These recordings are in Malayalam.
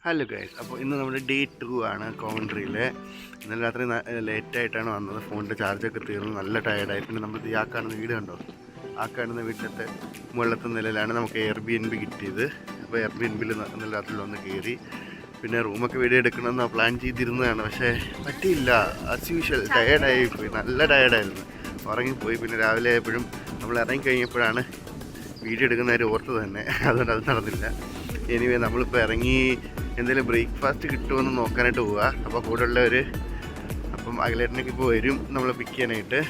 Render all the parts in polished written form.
ഹലോ ഗൈസ്, അപ്പോൾ ഇന്ന് നമ്മുടെ ഡേ 2 ആണ് കോവൻട്രിയിൽ. ഇന്നലെ രാത്രി ലേറ്റായിട്ടാണ് വന്നത്. ഫോണിൻ്റെ ചാർജൊക്കെ തീർന്നു, നല്ല ടയർഡായി. പിന്നെ നമ്മൾ ആ കാണുന്ന വീട് കണ്ടോ, ആ കാണുന്ന വീട്ടിലത്തെ മുകളിലത്തെ നിലയിലാണ് നമുക്ക് Airbnb കിട്ടിയത്. അപ്പോൾ Airbnb ഇന്നലെ രാത്രി വന്ന് കയറി. പിന്നെ റൂമൊക്കെ വീഡിയോ എടുക്കണമെന്ന് പ്ലാൻ ചെയ്തിരുന്നതാണ്, പക്ഷേ പറ്റിയില്ല. ആസ് യൂഷ്വൽ ടയർഡായി പോയി, നല്ല ടയർഡായിരുന്നു, ഉറങ്ങിപ്പോയി. പിന്നെ രാവിലെ ആയപ്പോഴും നമ്മൾ ഇറങ്ങിക്കഴിഞ്ഞപ്പോഴാണ് വീഡിയോ എടുക്കുന്ന കാര്യം ഓർത്തത് തന്നെ, അതുകൊണ്ട് അത് നടന്നില്ല. എനിവേ നമ്മളിപ്പോൾ ഇറങ്ങി എന്തെങ്കിലും ബ്രേക്ക്ഫാസ്റ്റ് കിട്ടുമെന്ന് നോക്കാനായിട്ട് പോവുക. അപ്പോൾ കൂടെ ഉള്ളവർ അപ്പം അഖിലേട്ടനൊക്കെ ഇപ്പോൾ വരും നമ്മളെ പിക്ക് ചെയ്യാനായിട്ട്.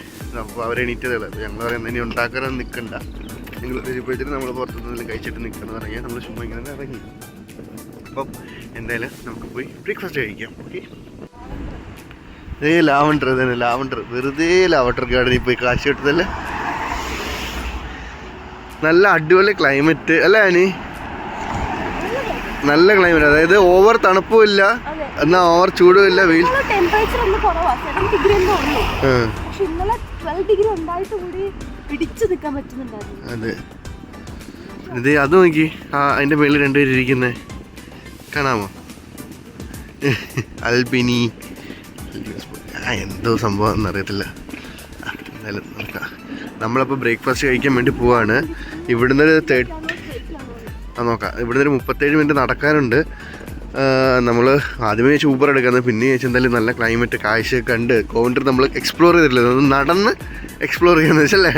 അപ്പോൾ അവരെണീറ്റതേ ഉള്ളൂ. ഞങ്ങൾ പറയുന്നത് ഇനി ഉണ്ടാക്കാനൊന്നും നിൽക്കണ്ട, നിങ്ങൾ വരുമ്പോഴത്തേനും നമ്മൾ പുറത്തുനിന്നെല്ലാം കഴിച്ചിട്ട് നിൽക്കുന്നത് പറഞ്ഞാൽ നമ്മൾ ചുമ്മാ ഇങ്ങനെ ഇറങ്ങി. അപ്പം എന്തായാലും നമുക്ക് പോയി ബ്രേക്ക്ഫാസ്റ്റ് കഴിക്കാം. ഓക്കെ, ലാവണ്ടർ തന്നെ, ലാവണ്ടർ, വെറുതെ ലാവണ്ടർ ഗാർഡനിൽ പോയി കാശ് കിട്ടതല്ലേ. നല്ല അടിപൊളി ക്ലൈമറ്റ് അല്ലേ ആനി? നല്ല ക്ലൈമറ്റ്, അതായത് ഓവർ തണുപ്പും ഇല്ല എന്നാ ഓവർ ചൂടും ഇല്ല. വെയിൽ അതെ, ഇത് അത് നോക്കി, അതിന്റെ മേളിൽ രണ്ടുപേരും ഇരിക്കുന്നേ കാണാമോ? അൽബിനി എന്തോ സംഭവം എന്നറിയത്തില്ല. എന്തായാലും നോക്കാം. നമ്മളപ്പോൾ ബ്രേക്ക്ഫാസ്റ്റ് കഴിക്കാൻ വേണ്ടി പോവാണ്. ഇവിടുന്ന് നോക്കാം, ഇവിടുന്ന് ഒരു 37 മിനിറ്റ് നടക്കാനുണ്ട്. നമ്മൾ ആദ്യമേ ചോദിച്ചാൽ ഊബർ എടുക്കുന്നത്, പിന്നെ ചോദിച്ചാൽ എന്തായാലും നല്ല ക്ലൈമറ്റ് കാഴ്ചയൊക്കെ കണ്ട് കോവൻട്രി നമ്മൾ എക്സ്പ്ലോർ ചെയ്തിട്ടില്ല, ഒന്ന് നടന്ന് എക്സ്പ്ലോർ ചെയ്യാന്ന് വെച്ചല്ലേ.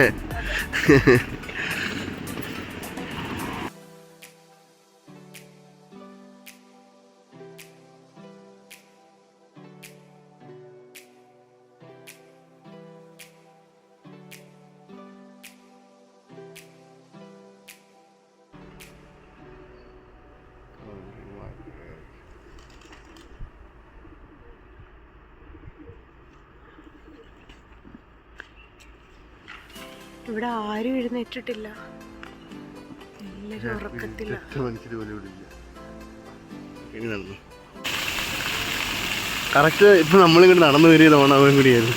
ഇവിടെ ആരും എഴുന്നേറ്റിട്ടില്ല, എല്ലാരും ഉറക്കത്തില്ല. കറക്റ്റ് ഇപ്പം നമ്മളിങ്ങോട്ട് നടന്നു കയറിയത് ഓണാവാൻ കൂടിയായിരുന്നു,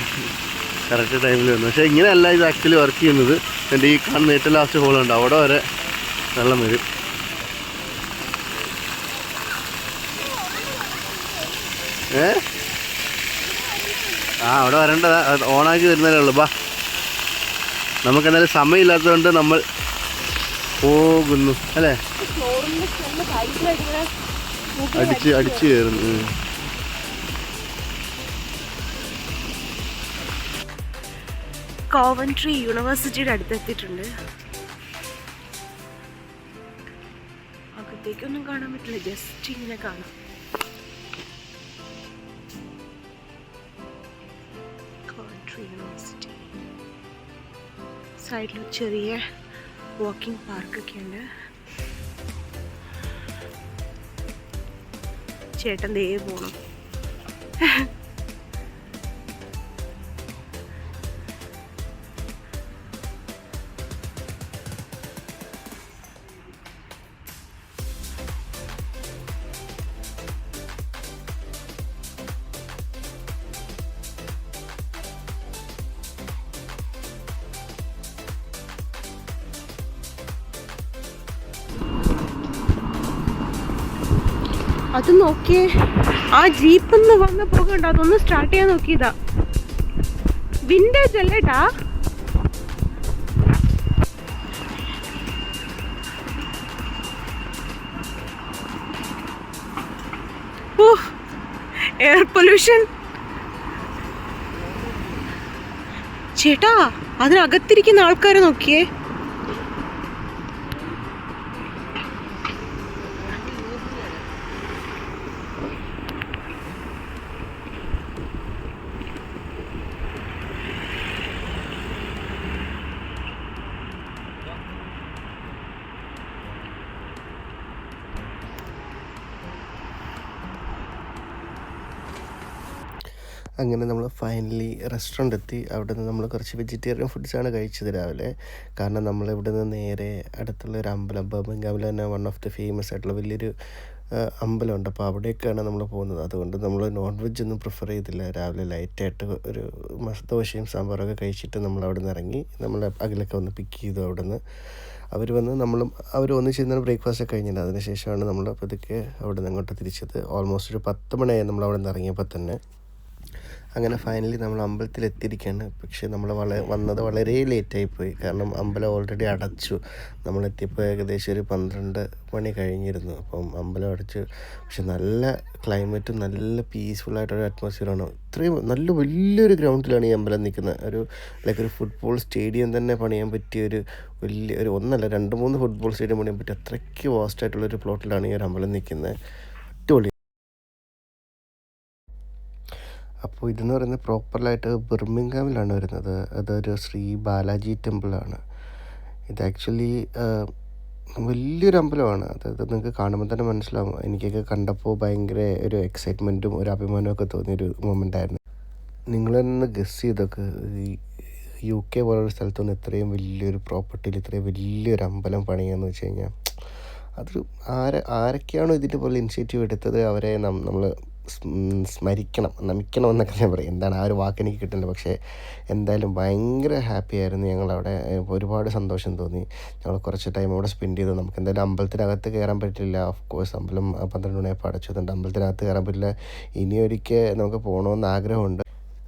കറക്റ്റ് ടൈമിൽ വന്നു. പക്ഷേ ഇങ്ങനെയല്ല ഇത് ആക്ച്വലി വർക്ക് ചെയ്യുന്നത്. എൻ്റെ ഈ കാണുന്ന ഏറ്റവും ലാസ്റ്റ് ഹോളുണ്ട്, അവിടെ വരെ വെള്ളം വരും. അവിടെ വരേണ്ടതാ, ഓണാക്കി വരുന്നതേ ഉള്ളൂ. ബാ, നമുക്കെന്തായാലും സമയമില്ലാത്തതുകൊണ്ട് നമ്മൾ പോകുന്നു അല്ലേ. അടിച്ച് കയറുന്നു. കോവൻട്രി യൂണിവേഴ്സിറ്റിയുടെ അടുത്തെത്തിയിട്ടുണ്ട്. അകത്തേക്കൊന്നും കാണാൻ പറ്റില്ല, ജസ്റ്റ് ഇങ്ങനെ കാണാം. കോവൻട്രി യൂണിവേഴ്സിറ്റി സൈഡിൽ ചെറിയ വാക്കിംഗ് പാർക്കൊക്കെ ഉണ്ട്. ചേട്ടൻ ദേ പോണം. അത് നോക്കിയേ, ആ ജീപ്പ് ഒന്ന് വന്ന് പോകണ്ട, അതൊന്ന് സ്റ്റാർട്ട് ചെയ്യാൻ നോക്കിയതാ. വിൻറ്റേജ് അല്ലേട്ടാ. എയർ പൊല്യൂഷൻ ചേട്ടാ, അതിനകത്തിരിക്കുന്ന ആൾക്കാരെ നോക്കിയേ. അങ്ങനെ നമ്മൾ ഫൈനലി റെസ്റ്റോറൻ്റ് എത്തി. അവിടെ നിന്ന് നമ്മൾ കുറച്ച് വെജിറ്റേറിയൻ ഫുഡ്സാണ് കഴിച്ചത് രാവിലെ. കാരണം നമ്മളിവിടെ നിന്ന് നേരെ അടുത്തുള്ളൊരു അമ്പലം, ബർമിംഗ്ഹാമിൽ തന്നെ വൺ ഓഫ് ദി ഫേമസ് ആയിട്ടുള്ള വലിയൊരു അമ്പലമുണ്ട്. അപ്പോൾ അവിടേക്കാണ് നമ്മൾ പോകുന്നത്. അതുകൊണ്ട് നമ്മൾ നോൺ വെജ് ഒന്നും പ്രിഫർ ചെയ്തില്ല. രാവിലെ ലൈറ്റായിട്ട് ഒരു ദോശയും സാമ്പാറൊക്കെ കഴിച്ചിട്ട് നമ്മൾ അവിടെ നിന്ന് ഇറങ്ങി. നമ്മൾ അകലൊക്കെ ഒന്ന് പിക്ക് ചെയ്തു അവിടെ നിന്ന്. അവർ വന്ന് അവർ ഒന്നിച്ചിരുന്ന ബ്രേക്ക്ഫാസ്റ്റ് ഒക്കെ കഴിഞ്ഞിട്ടുണ്ട്. അതിന് ശേഷമാണ് നമ്മൾ പതുക്കെ അവിടെ നിന്ന് അങ്ങോട്ട് തിരിച്ചത്. ഓൾമോസ്റ്റ് ഒരു 10 മണിയായി നമ്മൾ അവിടെ നിന്ന് ഇറങ്ങിയപ്പോൾ തന്നെ. അങ്ങനെ ഫൈനലി നമ്മൾ അമ്പലത്തിൽ എത്തിയിരിക്കുകയാണ്. പക്ഷേ നമ്മൾ വന്നത് വളരെ ലേറ്റായിപ്പോയി. കാരണം അമ്പലം ഓൾറെഡി അടച്ചു. നമ്മളെത്തിയപ്പോൾ ഏകദേശം ഒരു 12 മണി കഴിഞ്ഞിരുന്നു. അപ്പം അമ്പലം അടച്ചു. പക്ഷെ നല്ല ക്ലൈമറ്റും നല്ല പീസ്ഫുള്ളായിട്ടൊരു അറ്റ്മോസ്ഫിയറാണ്. ഇത്രയും നല്ല വലിയൊരു ഗ്രൗണ്ടിലാണ് ഈ അമ്പലം നിൽക്കുന്നത്. ഒരു ഫുട്ബോൾ സ്റ്റേഡിയം തന്നെ പണിയാൻ പറ്റിയ ഒരു ഒന്നല്ല 2-3 ഫുട്ബോൾ സ്റ്റേഡിയം പണിയാൻ പറ്റിയ അത്രയ്ക്ക് വാസ്റ്റായിട്ടുള്ളൊരു പ്ലോട്ടിലാണ് ഈ ഒരു അമ്പലം നിൽക്കുന്നത്. അടിപൊളി. അപ്പോൾ ഇതെന്ന് പറയുന്നത് പ്രോപ്പറായിട്ട് ബിർമിംഗാമിലാണ് വരുന്നത്. അതൊരു ശ്രീ ബാലാജി ടെമ്പിളാണ്. ഇത് ആക്ച്വലി വലിയൊരു അമ്പലമാണ്. അതായത് നിങ്ങൾക്ക് കാണുമ്പോൾ തന്നെ മനസ്സിലാവും. എനിക്കൊക്കെ കണ്ടപ്പോൾ ഭയങ്കര ഒരു എക്സൈറ്റ്മെൻറ്റും ഒരു അഭിമാനവും ഒക്കെ തോന്നിയൊരു മൊമെൻ്റായിരുന്നു. നിങ്ങളൊന്ന് ഗസ് ചെയ്തൊക്കെ ഈ UK പോലൊരു സ്ഥലത്തുനിന്ന് ഇത്രയും വലിയൊരു പ്രോപ്പർട്ടിയിൽ ഇത്രയും വലിയൊരു അമ്പലം പണിയാന്ന് വെച്ച് കഴിഞ്ഞാൽ അതൊരു ആരൊക്കെയാണോ ഇതിൻ്റെ പോലെ ഇനിഷ്യേറ്റീവ് എടുത്തത് അവരെ നമ്മൾ നമിക്കണം എന്നൊക്കെ ഞാൻ പറയും. എന്താണ് ആ ഒരു വാക്ക് എനിക്ക് കിട്ടുന്നില്ല. പക്ഷേ എന്തായാലും ഭയങ്കര ഹാപ്പി ആയിരുന്നു ഞങ്ങളവിടെ. ഒരുപാട് സന്തോഷം തോന്നി. ഞങ്ങൾ കുറച്ച് ടൈം അവിടെ സ്പെൻഡ് ചെയ്തു. നമുക്ക് എന്തായാലും അമ്പലത്തിനകത്ത് കയറാൻ പറ്റില്ല. ഓഫ് കോഴ്സ് അമ്പലം 12 മണിയായപ്പോൾ അടച്ചതുകൊണ്ട് അമ്പലത്തിനകത്ത് കയറാൻ പറ്റില്ല. ഇനിയൊരിക്കൽ നമുക്ക് പോകണമെന്ന് ആഗ്രഹമുണ്ട്.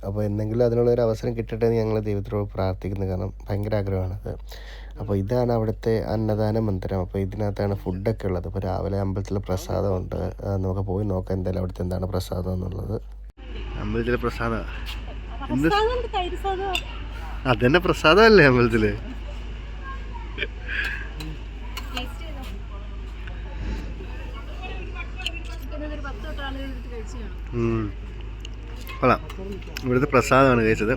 അപ്പോൾ എന്തെങ്കിലും അതിനുള്ളൊരു അവസരം കിട്ടട്ടെ എന്ന് ഞങ്ങൾ ദൈവത്തിനോട് പ്രാർത്ഥിക്കുന്നു. കാരണം ഭയങ്കര ആഗ്രഹമാണത്. അപ്പോൾ ഇതാണ് അവിടുത്തെ അന്നദാന മന്ദിരം. അപ്പോൾ ഇതിനകത്താണ് ഫുഡൊക്കെ ഉള്ളത്. അപ്പോൾ രാവിലെ അമ്പലത്തിലെ പ്രസാദമുണ്ട്. നമുക്ക് പോയി നോക്കാം എന്തായാലും അവിടുത്തെ എന്താണ് പ്രസാദം എന്നുള്ളത്. അമ്പലത്തിലെ പ്രസാദം അതന്നെ പ്രസാദമല്ലേ അമ്പലത്തില്? കൊള്ളാം. ഇവിടുത്തെ പ്രസാദമാണ് കഴിച്ചത്.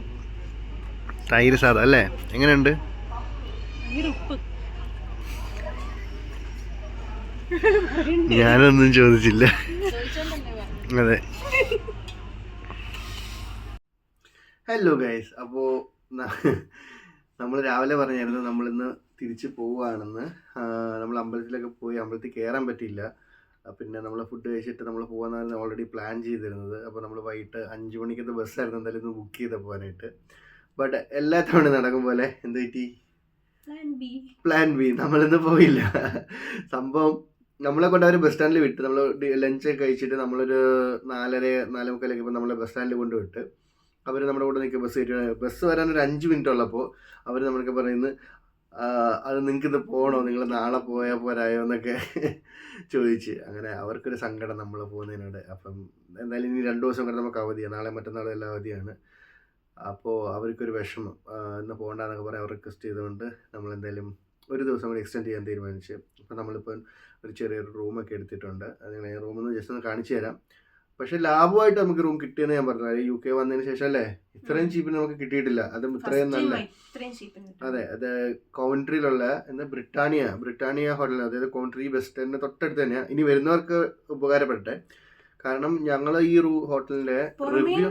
തൈര് സാദം അല്ലേ? എങ്ങനെയുണ്ട്? ഞാനൊന്നും ചോദിച്ചില്ല. അതെ. ഹലോ ഗൈസ്, അപ്പോൾ നമ്മൾ രാവിലെ പറഞ്ഞായിരുന്നു നമ്മളിന്ന് തിരിച്ച് പോവുകയാണെന്ന്. നമ്മൾ അമ്പലത്തിലൊക്കെ പോയി. അമ്പലത്തിൽ കയറാൻ പറ്റിയില്ല. പിന്നെ നമ്മൾ ഫുഡ് കഴിച്ചിട്ട് നമ്മൾ പോകാമെന്നായിരുന്നു ഓൾറെഡി പ്ലാൻ ചെയ്തിരുന്നത്. അപ്പോൾ നമ്മൾ വൈകിട്ട് 5 മണിക്കത്തെ ബസ്സായിരുന്നു എന്തായാലും ഇന്ന് ബുക്ക് ചെയ്ത് പോകാനായിട്ട്. ബട്ട് എല്ലാ തവണ നടക്കും പോലെ എന്ത് പറ്റി? Plan B. നമ്മളിന്ന് പോയില്ല. സംഭവം നമ്മളെ കൊണ്ട് അവർ ബസ് സ്റ്റാൻഡിൽ വിട്ട്. നമ്മൾ ലഞ്ചൊക്കെ കഴിച്ചിട്ട് നമ്മളൊരു 4:45 ഇപ്പോൾ നമ്മളെ ബസ് സ്റ്റാൻഡിൽ കൊണ്ട് വിട്ട്. അവർ നമ്മുടെ കൂടെ നിൽക്കുക. ബസ് വരാൻ ഒരു 5 മിനിറ്റ് ഉള്ളപ്പോൾ അവർ നമ്മൾക്ക് പറയുന്നത് അത് നിങ്ങൾക്കിന്ന് പോകണോ, നിങ്ങൾ നാളെ പോയാൽ പോരായോ എന്നൊക്കെ ചോദിച്ച്. അങ്ങനെ അവർക്കൊരു സങ്കടം നമ്മൾ പോകുന്നതിനോട്. അപ്പം എന്തായാലും ഇനി 2 ദിവസം കൂടെ നമുക്ക് അവധിയാണ്. നാളെ മറ്റന്നാളും എല്ലാം അവധിയാണ്. അപ്പോൾ അവർക്കൊരു വിഷമം. ഇന്ന് പോകണ്ടെന്നൊക്കെ പറയാൻ അവർ റിക്വസ്റ്റ് ചെയ്തുകൊണ്ട് നമ്മളെന്തായാലും ഒരു ദിവസം കൂടി എക്സ്റ്റെൻഡ് ചെയ്യാൻ തീരുമാനിച്ചു. അപ്പോൾ നമ്മളിപ്പോൾ ഒരു ചെറിയൊരു റൂമൊക്കെ എടുത്തിട്ടുണ്ട്. അതിങ്ങനെ റൂമൊന്ന് ജസ്റ്റ് ഒന്ന് കാണിച്ചു തരാം. പക്ഷേ ലാഭമായിട്ട് നമുക്ക് റൂം കിട്ടിയെന്ന് ഞാൻ പറഞ്ഞു. UK വന്നതിന് ശേഷം അല്ലേ ഇത്രയും ചീപ്പിന് നമുക്ക് കിട്ടിയിട്ടില്ല. അതും ഇത്രയും നല്ല. അതെ, അത് കോവൻട്രിയിലുള്ള ബ്രിട്ടാനിയ ഹോട്ടൽ, അതായത് കോവൻട്രി ബസ് സ്റ്റാൻഡിന് തൊട്ടടുത്ത് തന്നെയാണ്. ഇനി വരുന്നവർക്ക് ഉപകാരപ്പെട്ടെ. കാരണം ഞങ്ങൾ ഈ ഹോട്ടലിന്റെ റിവ്യൂ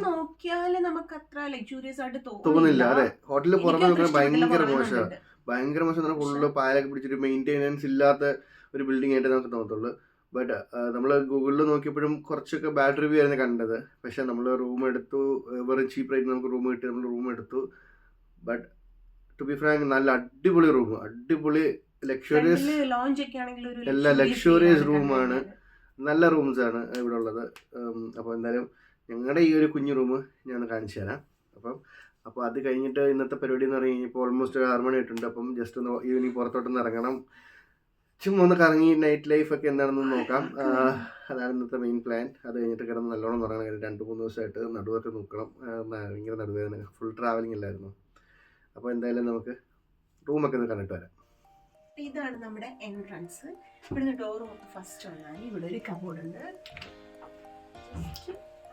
തോന്നുന്നില്ല. അതെ, ഹോട്ടലിൽ പുറമെ നോക്കാൻ ഭയങ്കര മോശം. ഫുള്ള് പാലൊക്കെ പിടിച്ചിട്ട് മെയിൻ്റെനൻസ് ഇല്ലാത്ത ഒരു ബിൽഡിംഗ് ആയിട്ട് നമുക്ക് തോന്നത്തുള്ളൂ. ബട്ട് നമ്മൾ ഗൂഗിളിൽ നോക്കിയപ്പോഴും കുറച്ചൊക്കെ ബാഡ് റിവ്യൂ ആയിരുന്നു കണ്ടത്. പക്ഷെ നമ്മൾ റൂം എടുത്തു. വെറും ചീപ്പ് റേറ്റ് നമുക്ക് റൂം കിട്ടി. നമ്മൾ റൂം എടുത്തു. ബട്ട് ടു ബി ഫ്രാങ്ക് നല്ല അടിപൊളി റൂം, അടിപൊളി ലക്ഷറിയസ്, എല്ലാ ലക്ഷറിയസ് റൂമാണ്. നല്ല റൂംസാണ് ഇവിടെ ഉള്ളത്. അപ്പോൾ എന്തായാലും ഞങ്ങളുടെ ഈ ഒരു കുഞ്ഞു റൂം ഞാൻ കാണിച്ചു തരാം. അപ്പോൾ അത് കഴിഞ്ഞിട്ട് ഇന്നത്തെ പരിപാടി എന്ന് പറഞ്ഞു കഴിഞ്ഞപ്പോൾ ഓൾമോസ്റ്റ് 6 മണി ആയിട്ടുണ്ട്. അപ്പം ജസ്റ്റ് ഒന്ന് ഈവനിങ് പുറത്തോട്ടൊന്ന് ഇറങ്ങണം. ചുമ്മാ ഒന്ന് കറങ്ങി നൈറ്റ് ലൈഫൊക്കെ എന്താണെന്ന് നോക്കാം. അതാണ് ഇന്നത്തെ മെയിൻ പ്ലാൻ. അത് കഴിഞ്ഞിട്ട് കിടന്ന് നല്ലോണം ഉറങ്ങണം. 2-3 ദിവസമായിട്ട് നടുവൊക്കെ നോക്കണം. ഭയങ്കര നടുവേദന, ഫുൾ ട്രാവലിംഗ് അല്ലായിരുന്നു. അപ്പോൾ എന്തായാലും നമുക്ക് റൂമൊക്കെ ഒന്ന് കണ്ടിട്ട് വരാം. ഇതാണ് നമ്മുടെ എൻട്രൻസ്. ഇവിടുന്ന് ഡോർ നമുക്ക് ഫസ്റ്റ് വന്നാൽ ഇവിടെ ഒരു കബോർഡ് ഉണ്ട്.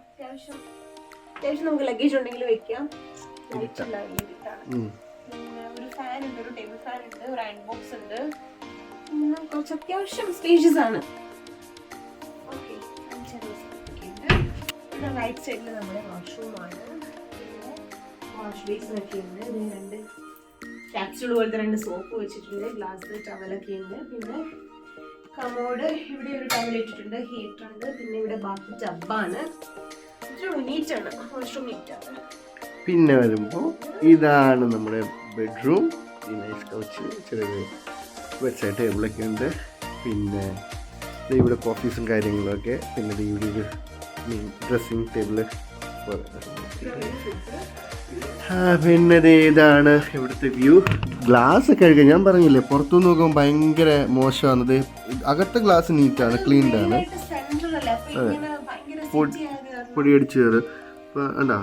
അത്യാവശ്യം നമുക്ക് ലഗേജ് ഉണ്ടെങ്കിൽ വെക്കാം. പിന്നെ ഒരു ഫാൻ ഉണ്ട്, ഒരു ടേബിൾ ഫാൻ ഉണ്ട്, ഒരു അയൺ ബോക്സ് ഉണ്ട്. കുറച്ച് അത്യാവശ്യം സ്പേഷ്യസ് ആണ്. പിന്നെ റൈറ്റ് സൈഡിൽ നമ്മുടെ വാഷ്റൂമാണ്. വാഷ് ബേസിൻ ഒക്കെ ഉണ്ട്. 2 ക്യാപ്സ്യൂൾ പോലത്തെ 2 സോപ്പ് വെച്ചിട്ടുണ്ട്. ഗ്ലാസ് ടവലൊക്കെ ഉണ്ട്. പിന്നെ കമോഡ്, ഇവിടെ ഒരു ടവൽ ഇട്ടിട്ടുണ്ട്. ഹീറ്റർ ഉണ്ട്. പിന്നെ ഇവിടെ ബാത്ത് ടബാണ്. നീറ്റാണ്, വാഷ്റൂം നീറ്റാണ്. പിന്നെ വരുമ്പോൾ ഇതാണ് നമ്മുടെ ബെഡ്റൂം. ഈ നൈസ് കൗച്ച്, ചെറിയ ബെഡ് സൈഡ് ടേബിളൊക്കെ ഉണ്ട്. പിന്നെ ഇവിടെ കോഫീസും കാര്യങ്ങളൊക്കെ. പിന്നെ ഇവിടെ ഒരു ഡ്രസ്സിങ് ടേബിള്. പിന്നെ ഇതാണ് ഇവിടുത്തെ വ്യൂ. ഗ്ലാസ് ഒക്കെ കഴിക്കാൻ ഞാൻ പറഞ്ഞില്ലേ, പുറത്തുനിന്ന് നോക്കുമ്പോൾ ഭയങ്കര മോശമാണത്. അകത്തെ ഗ്ലാസ് നീറ്റാണ്, ക്ലീൻഡാണ്. അതെ, പൊടിയടിച്ച് കയറും. ഇപ്പോൾ എന്താ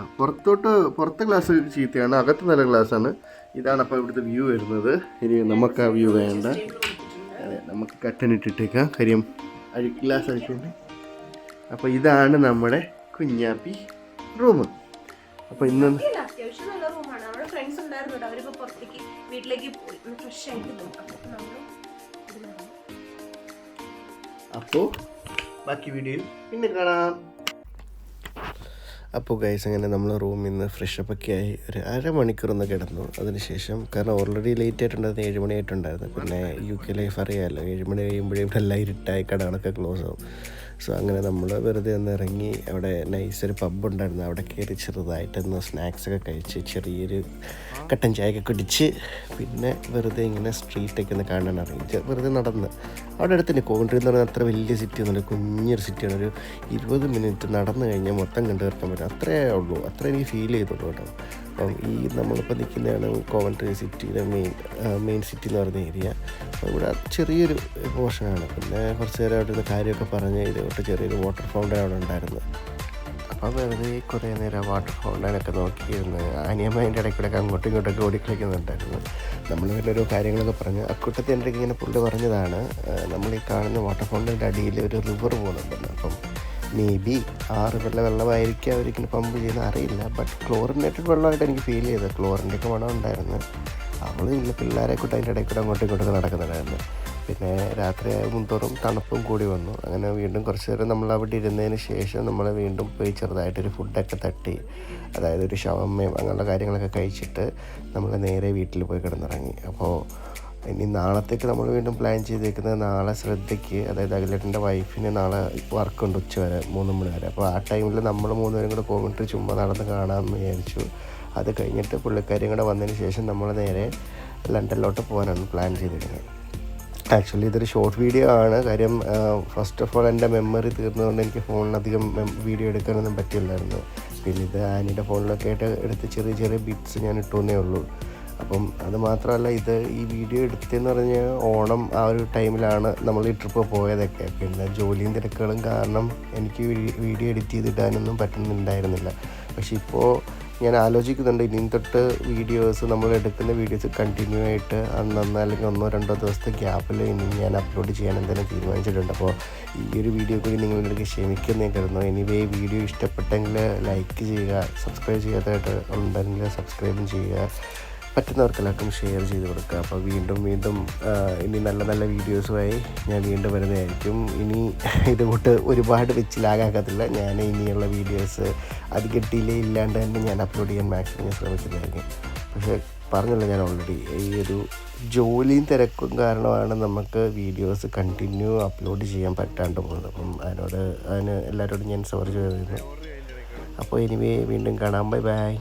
പുറത്തെ ഗ്ലാസ് ചീത്തയാണ്, അകത്ത് നല്ല ഗ്ലാസ്സാണ്. ഇതാണ് അപ്പോൾ ഇവിടുത്തെ വ്യൂ വരുന്നത്. ഇനി നമുക്ക് ആ വ്യൂ വേണ്ട. അതെ, നമുക്ക് കട്ടനിട്ടിട്ടേക്കാം, കാര്യം ഗ്ലാസ് അഴിക്കുന്നുണ്ട്. അപ്പോൾ ഇതാണ് നമ്മുടെ കുഞ്ഞാപ്പി റൂം. അപ്പോൾ ഇന്ന് അത്യാവശ്യം നല്ല റൂമാണ്. നമ്മുടെ ഫ്രണ്ട്സ് ഉണ്ടായിരുന്നു, അവരിപ്പോൾ പുറത്തേക്ക് വീട്ടിലേക്ക് പോയി, ഫ്രഷ് ആയിട്ട് നോക്കാം. അപ്പോൾ ബാക്കി വീഡിയോയിൽ പിന്നെ കാണാം. അപ്പോൾ ഗൈസ്, അങ്ങനെ നമ്മൾ റൂമിൽ നിന്ന് ഫ്രഷപ്പൊക്കെ ആയി ഒരു അരമണിക്കൂറൊന്ന് കിടന്നു. അതിനുശേഷം കാരണം ഓൾറെഡി ലേറ്റ് ആയിട്ടുണ്ടായിരുന്നു, 7 മണി ആയിട്ടുണ്ടായിരുന്നു. പിന്നെ UK ലൈഫ് അറിയാമല്ലോ, 7 മണി കഴിയുമ്പോഴേ ഇവിടെ എല്ലാം ഇരുട്ടായി, കടകളൊക്കെ ക്ലോസ് ആവും. സോ അങ്ങനെ നമ്മൾ വെറുതെ ഒന്ന് ഇറങ്ങി. അവിടെ നൈസൊരു പബ്ബ് ഉണ്ടായിരുന്നു, അവിടെ കയറി ചെറുതായിട്ടൊന്ന് സ്നാക്സൊക്കെ കഴിച്ച് ചെറിയൊരു കട്ടൻ ചായയൊക്കെ കുടിച്ച് പിന്നെ വെറുതെ ഇങ്ങനെ സ്ട്രീറ്റൊക്കെ ഒന്ന് കാണാൻ ഇറങ്ങി. വെറുതെ നടന്ന് അവിടെ അടുത്തന്നെ കോവൻട്രി എന്ന് പറഞ്ഞാൽ അത്ര വലിയ സിറ്റി ഒന്നുമില്ല, കുഞ്ഞൊരു സിറ്റിയാണ്. ഒരു 20 മിനിറ്റ് നടന്നു കഴിഞ്ഞാൽ മൊത്തം കണ്ടു തീർക്കാൻ പറ്റും. അത്രേ ഉള്ളൂ, അത്ര എനിക്ക് ഫീൽ ചെയ്തുള്ളൂ കേട്ടോ. അപ്പം നമ്മളിപ്പോൾ നിൽക്കുന്നതാണ് കോവൻട്രി സിറ്റിയുടെ മെയിൻ സിറ്റി എന്ന് പറയുന്ന ഏരിയ. അപ്പോൾ ഇവിടെ ചെറിയൊരു പോർഷനാണ്. പിന്നെ കുറച്ച് നേരം അവിടെ നിന്ന് കാര്യമൊക്കെ പറഞ്ഞ് ഇതോട്ട് ചെറിയൊരു വാട്ടർ ഫൗണ്ടൻ അവിടെ ഉണ്ടായിരുന്നു. അപ്പോൾ വെറുതെ കുറേ നേരം വാട്ടർ ഫൗണ്ടനൊക്കെ നോക്കിയിരുന്ന് അനിയമ്മ അതിൻ്റെ ഇടയ്ക്കൂടെയൊക്കെ അങ്ങോട്ടും ഇങ്ങോട്ടൊക്കെ ഓടിക്കളിക്കുന്നുണ്ടായിരുന്നു. നമ്മൾ വലിയൊരു കാര്യങ്ങളൊക്കെ പറഞ്ഞ് അക്കൂട്ടത്തിൽ എൻ്റെ ഇങ്ങനെ പുള്ളി പറഞ്ഞതാണ്, നമ്മൾ ഈ കാണുന്ന വാട്ടർ ഫൗണ്ടൻ്റെ അടിയിൽ ഒരു റിവർ പോകുന്നുണ്ടല്ലോ. അപ്പം മേ ബി ആ റിവറിലെ വെള്ളമായിരിക്കും അവരിങ്ങനെ പമ്പ് ചെയ്യുന്നത്, അറിയില്ല. ബട്ട് ക്ലോറിനേറ്റഡ് വെള്ളമായിട്ട് എനിക്ക് ഫീൽ ചെയ്തത്. ക്ലോറിൻ്റെയൊക്കെ മണം ഉണ്ടായിരുന്നു. അവളില്ല പിള്ളേരെ കൂട്ട് അതിൻ്റെ ഇടയ്ക്കൂടെ അങ്ങോട്ടും ഇങ്ങോട്ടൊക്കെ നടക്കുന്നുണ്ടായിരുന്നു. പിന്നെ രാത്രി മുൻതോറും തണുപ്പും കൂടി വന്നു. അങ്ങനെ വീണ്ടും കുറച്ച് നേരം നമ്മൾ അവിടെ ഇരുന്നതിന് ശേഷം നമ്മൾ വീണ്ടും പോയി ചെറുതായിട്ടൊരു ഫുഡൊക്കെ തട്ടി, അതായത് ഒരു ഷവർമയും അങ്ങനെയുള്ള കാര്യങ്ങളൊക്കെ കഴിച്ചിട്ട് നമ്മൾ നേരെ വീട്ടിൽ പോയി കിടന്നിറങ്ങി. അപ്പോൾ ഇനി നാളത്തേക്ക് നമ്മൾ വീണ്ടും പ്ലാൻ ചെയ്തേക്കുന്നത്, നാളെ ശ്രദ്ധയ്ക്ക്, അതായത് അഖിലേട്ടൻ്റെ വൈഫിന് നാളെ വർക്കുണ്ട് ഉച്ചവരെ 3 മണി വരെ. അപ്പോൾ ആ ടൈമിൽ നമ്മൾ 3 പേരും കൂടെ പോയിട്ട് ചുമ്മാ നടന്ന് കാണാമെന്ന് വിചാരിച്ചു. അത് കഴിഞ്ഞിട്ട് പുള്ളിക്കാരിയും കൂടെ വന്നതിന് ശേഷം നമ്മൾ നേരെ ലണ്ടനിലോട്ട് പോകാനാണ് പ്ലാൻ ചെയ്തിരുന്നത്. ആക്ച്വലി ഇതൊരു ഷോർട്ട് വീഡിയോ ആണ്. കാര്യം ഫസ്റ്റ് ഓഫ് ഓൾ എൻ്റെ മെമ്മറി തീർന്നതുകൊണ്ട് എനിക്ക് ഫോണിനധികം വീഡിയോ എടുക്കാനൊന്നും പറ്റില്ലായിരുന്നു. പിന്നെ ഇത് ആനിയുടെ ഫോണിലൊക്കെ ആയിട്ട് എടുത്ത് ചെറിയ ചെറിയ ബിറ്റ്സ് ഞാൻ ഇട്ടുവന്നേ ഉള്ളൂ. അപ്പം അത് മാത്രമല്ല, ഈ വീഡിയോ എടുത്തതെന്ന് പറഞ്ഞാൽ ഓണം ആ ഒരു ടൈമിലാണ് നമ്മൾ ഈ ട്രിപ്പ് പോയതൊക്കെ. പിന്നെ ജോലിയും തിരക്കുകളും കാരണം എനിക്ക് വീഡിയോ എഡിറ്റ് ചെയ്തിടാനൊന്നും പറ്റുന്നുണ്ടായിരുന്നില്ല. പക്ഷെ ഇപ്പോൾ ഞാൻ ആലോചിക്കുന്നുണ്ട്, ഇനിയും തൊട്ട് നമ്മൾ എടുക്കുന്ന വീഡിയോസ് കണ്ടിന്യൂ ആയിട്ട് അന്നന്ന് അല്ലെങ്കിൽ 1-2 ദിവസത്തെ ഗ്യാപ്പിൽ ഇനി ഞാൻ അപ്ലോഡ് ചെയ്യാൻ എന്തായാലും തീരുമാനിച്ചിട്ടുണ്ട്. അപ്പോൾ ഈ ഒരു വീഡിയോ കൂടി നിങ്ങളുടെ അടുത്ത് ക്ഷമിക്കുന്നേ കരുതുന്നു. എനിവേ വീഡിയോ ഇഷ്ടപ്പെട്ടെങ്കിൽ ലൈക്ക് ചെയ്യുക, സബ്സ്ക്രൈബ് ചെയ്യാത്തതായിട്ട് ഉണ്ടെങ്കിൽ സബ്സ്ക്രൈബും ചെയ്യുക, പറ്റുന്നവർക്കെല്ലാവർക്കും ഷെയർ ചെയ്ത് കൊടുക്കുക. അപ്പോൾ വീണ്ടും ഇനി നല്ല നല്ല വീഡിയോസുമായി ഞാൻ വീണ്ടും വരുന്നതായിരിക്കും. ഇനി ഇതുകൂട്ട് ഒരുപാട് വെച്ച് ലാഗാക്കത്തില്ല. ഞാൻ ഇനിയുള്ള വീഡിയോസ് അധികം ഡിലേ ഇല്ലാണ്ട് തന്നെ ഞാൻ അപ്ലോഡ് ചെയ്യാൻ മാക്സിമം ശ്രമിക്കുന്നതായിരിക്കും. പക്ഷേ പറഞ്ഞല്ലോ, ഞാൻ ഓൾറെഡി ഈ ഒരു ജോലിയും തിരക്കും കാരണമാണ് നമുക്ക് വീഡിയോസ് കണ്ടിന്യൂ അപ്ലോഡ് ചെയ്യാൻ പറ്റാണ്ട് പോകുന്നത്. അപ്പം അതിന് എല്ലാവരോടും ഞാൻ സോറി ചോദിക്കുന്നു. അപ്പോൾ എനിവേ വീണ്ടും കാണാം. Bye bye.